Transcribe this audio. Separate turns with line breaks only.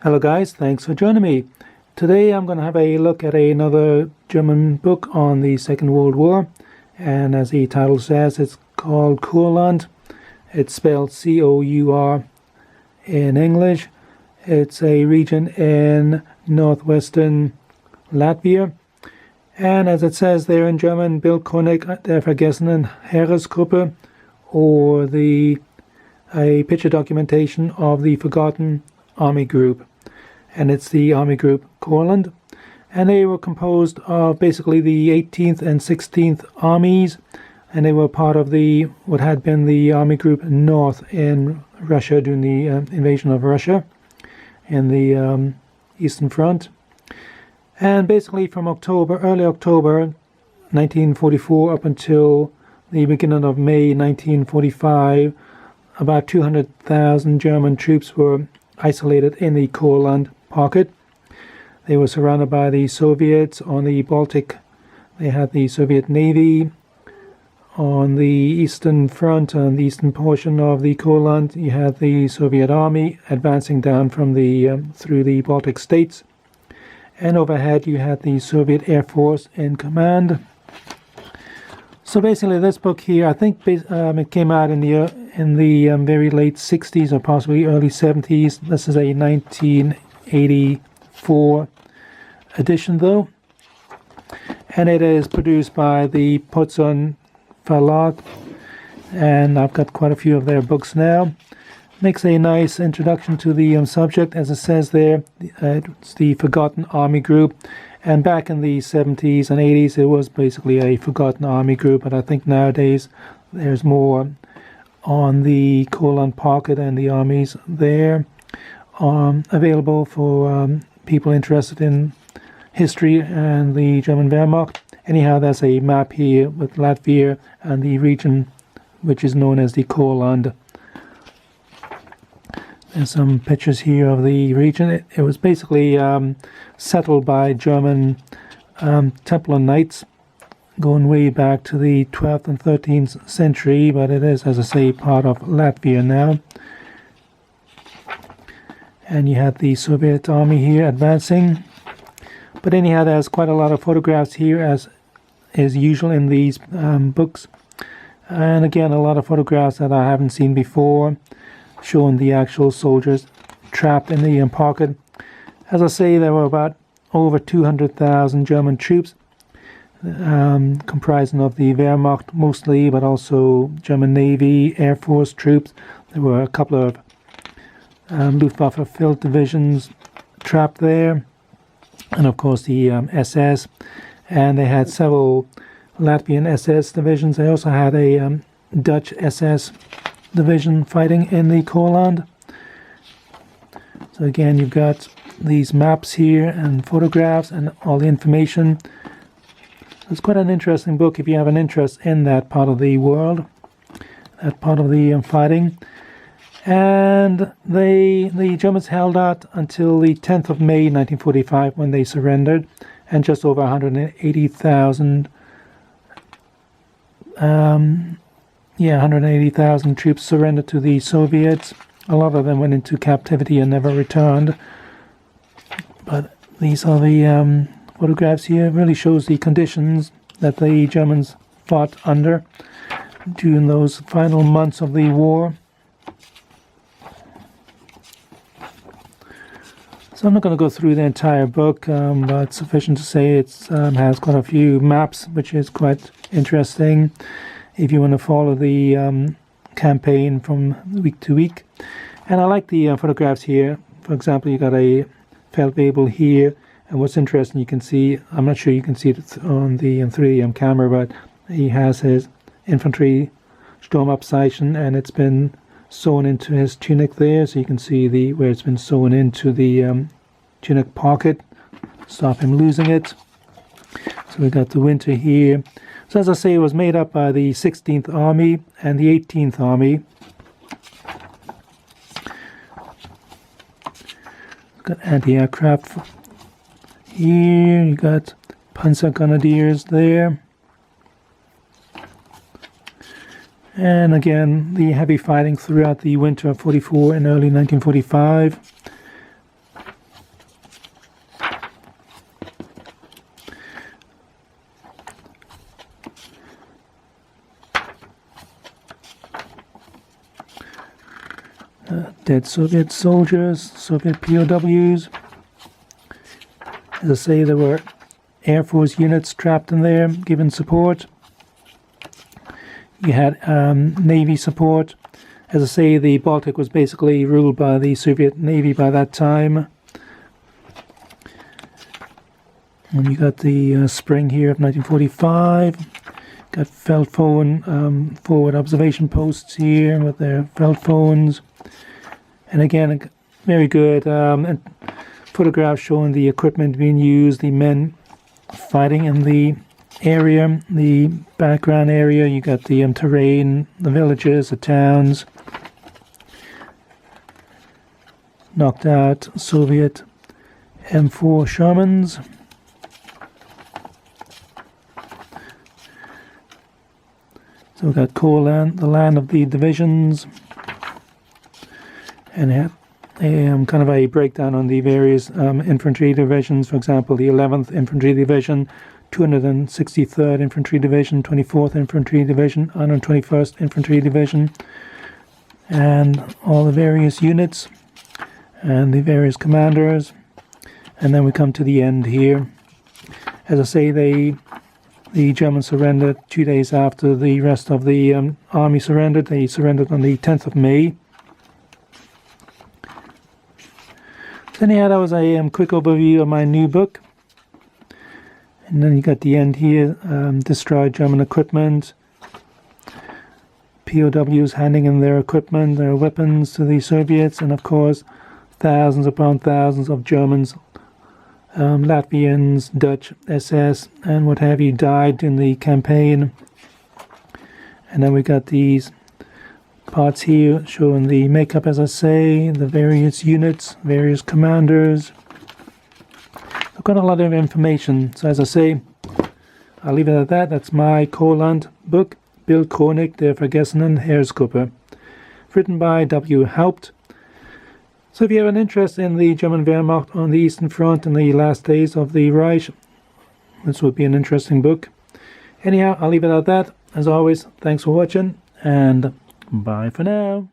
Hello guys, thanks for joining me. Today I'm going to have a look at another German book on the Second World War, and as the title says, it's called Courland. It's spelled C-O-U-R in English. It's a region in northwestern Latvia, and as it says there in German, Bildchronik der vergessenen Heeresgruppe, or a picture documentation of the forgotten army group. And it's the army group Courland, and they were composed of basically the 18th and 16th armies, and they were part of what had been the army group North in Russia during the invasion of Russia in the Eastern Front. And basically from early October 1944 up until the beginning of May 1945, about 200,000 German troops were isolated in the Courland pocket. They were surrounded by the Soviets on the Baltic. They had the Soviet Navy on the Eastern Front, on the eastern portion of the Courland. You had the Soviet Army advancing down from through the Baltic states, and overhead you had the Soviet Air Force in command. So basically, this book here, I think it came out in the very late 60s or possibly early 70s. This is a 1984 edition, though, and it is produced by the Potsdam Verlag, and I've got quite a few of their books now. Makes a nice introduction to the subject, as it says there. It's the Forgotten Army Group. And back in the 70s and 80s, it was basically a forgotten army group. But I think nowadays there's more on the Courland pocket and the armies there available for people interested in history and the German Wehrmacht. Anyhow, there's a map here with Latvia and the region which is known as the Courland. There's some pictures here of the region. It was basically settled by German Templar Knights going way back to the 12th and 13th century, but it is, as I say, part of Latvia now. And you had the Soviet army here advancing. But anyhow, there's quite a lot of photographs here, as is usual in these books. And again, a lot of photographs that I haven't seen before, showing the actual soldiers trapped in the pocket. As I say, there were about over 200,000 German troops, comprising of the Wehrmacht mostly, but also German Navy, Air Force troops. There were a couple of Luftwaffe field divisions trapped there, and of course the SS, and they had several Latvian SS divisions. They also had a Dutch SS division fighting in the Courland. So again, you've got these maps here and photographs and all the information. It's quite an interesting book if you have an interest in that part of the world, that part of the fighting. And the Germans held out until the 10th of May 1945 when they surrendered, and just over 180,000 180,000 troops surrendered to the Soviets. A lot of them went into captivity and never returned. But these are the photographs here. It really shows the conditions that the Germans fought under during those final months of the war. So I'm not going to go through the entire book, but sufficient to say it has quite a few maps, which is quite interesting if you want to follow the campaign from week to week. And I like the photographs here. For example, you got a Feldwebel here, and what's interesting, you can see, I'm not sure you can see it on the 3D camera, but he has his infantry Sturmabzeichen, and it's been sewn into his tunic there, so you can see where it's been sewn into the tunic pocket, stop him losing it. So we got the winter here. So as I say, it was made up by the 16th Army and the 18th Army. Got anti-aircraft here. You got Panzer Grenadiers there. And again, the heavy fighting throughout the winter of 44 and early 1945. Dead Soviet soldiers, Soviet POWs. As I say, there were Air Force units trapped in there, giving support. You had Navy support. As I say, the Baltic was basically ruled by the Soviet Navy by that time. And you got the spring here of 1945. Got Feldphone forward observation posts here with their Feldphones. And again, very good photographs showing the equipment being used, the men fighting in the area, the background area. You got the terrain, the villages, the towns. Knocked out Soviet M4 Shermans. So we've got Courland, the land of the divisions, and have kind of a breakdown on the various infantry divisions. For example, the 11th Infantry Division, 263rd Infantry Division, 24th Infantry Division, 121st Infantry Division, and all the various units and the various commanders. And then we come to the end here. As I say, the Germans surrendered 2 days after the rest of the army surrendered. They surrendered on the 10th of May. So anyhow, that was a quick overview of my new book. And then you got the end here, destroyed German equipment, POWs handing in their equipment, their weapons to the Soviets, and of course thousands upon thousands of Germans, Latvians, Dutch, SS, and what have you died in the campaign. And then we got these parts here showing the makeup, as I say, the various units, various commanders. I've got a lot of information, so as I say, I'll leave it at that. That's my Courland book, Bill Koenig, der Vergessenen Heeresgruppe, written by W. Haupt. So if you have an interest in the German Wehrmacht on the Eastern Front in the last days of the Reich, this would be an interesting book. Anyhow, I'll leave it at that. As always, thanks for watching, and bye for now.